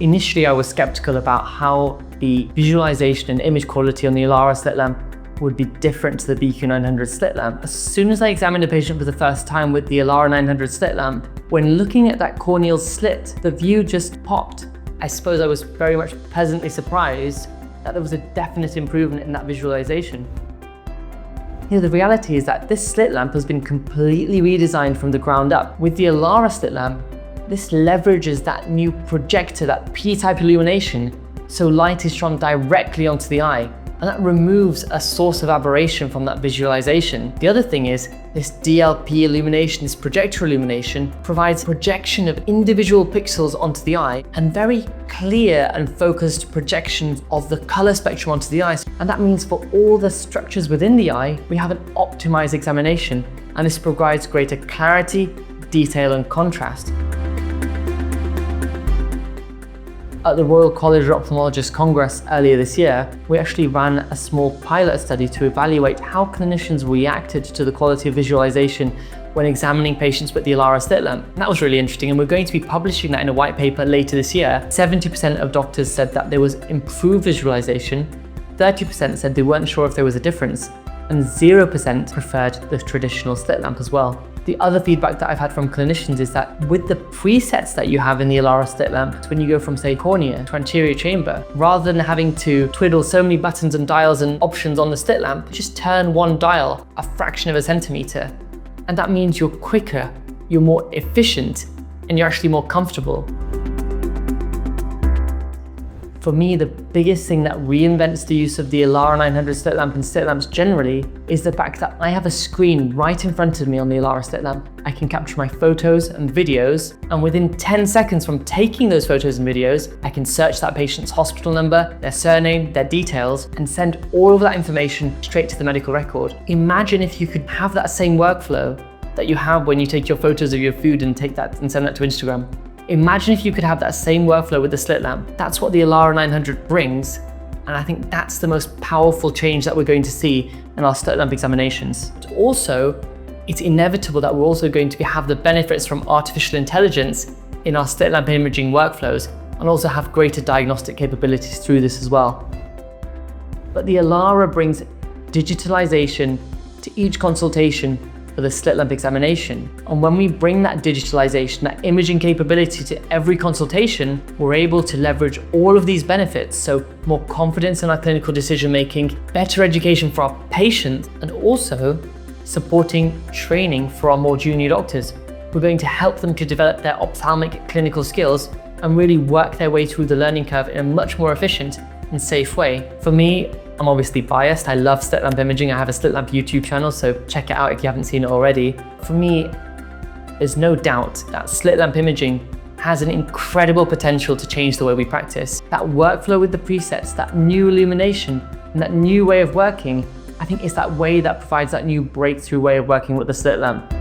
Initially, I was skeptical about how the visualization and image quality on the Elara slit lamp would be different to the BQ900 slit lamp. As soon as I examined a patient for the first time with the Elara 900 slit lamp, when looking at that corneal slit, the view just popped. I suppose I was very much pleasantly surprised that there was a definite improvement in that visualization. The reality is that this slit lamp has been completely redesigned from the ground up. With the Elara slit lamp, this leverages that new projector, that P-type illumination, so light is shone directly onto the eye, and that removes a source of aberration from that visualization. The other thing is, this DLP illumination, this projector illumination, provides projection of individual pixels onto the eye and very clear and focused projections of the color spectrum onto the eye. And that means for all the structures within the eye, we have an optimized examination, and this provides greater clarity, detail, and contrast. At the Royal College of Ophthalmologists Congress earlier this year, we actually ran a small pilot study to evaluate how clinicians reacted to the quality of visualization when examining patients with the Elara slit lamp. And that was really interesting, and we're going to be publishing that in a white paper later this year. 70% of doctors said that there was improved visualization, 30% said they weren't sure if there was a difference, and 0% preferred the traditional slit lamp as well. The other feedback that I've had from clinicians is that with the presets that you have in the Elara slit lamp, when you go from, say, cornea to anterior chamber, rather than having to twiddle so many buttons and dials and options on the slit lamp, just turn one dial a fraction of a centimeter. And that means you're quicker, you're more efficient, and you're actually more comfortable. For me, the biggest thing that reinvents the use of the Elara 900 slit lamp and slit lamps generally is the fact that I have a screen right in front of me on the Elara slit lamp. I can capture my photos and videos, and within 10 seconds from taking those photos and videos, I can search that patient's hospital number, their surname, their details, and send all of that information straight to the medical record. Imagine if you could have that same workflow that you have when you take your photos of your food and take that and send that to Instagram. Imagine if you could have that same workflow with the slit lamp. That's what the Elara 900 brings, and I think that's the most powerful change that we're going to see in our slit lamp examinations. But also, it's inevitable that we're also going to have the benefits from artificial intelligence in our slit lamp imaging workflows, and also have greater diagnostic capabilities through this as well. But the Elara brings digitalization to each consultation for the slit lamp examination. And when we bring that digitalization, that imaging capability to every consultation, we're able to leverage all of these benefits. So more confidence in our clinical decision making, better education for our patients, and also supporting training for our more junior doctors. We're going to help them to develop their ophthalmic clinical skills and really work their way through the learning curve in a much more efficient and safe way. For me, I'm obviously biased. I love slit lamp imaging. I have a slit lamp YouTube channel, so check it out if you haven't seen it already. For me, there's no doubt that slit lamp imaging has an incredible potential to change the way we practice. That workflow with the presets, that new illumination, and that new way of working, I think it's that way that provides that new breakthrough way of working with the slit lamp.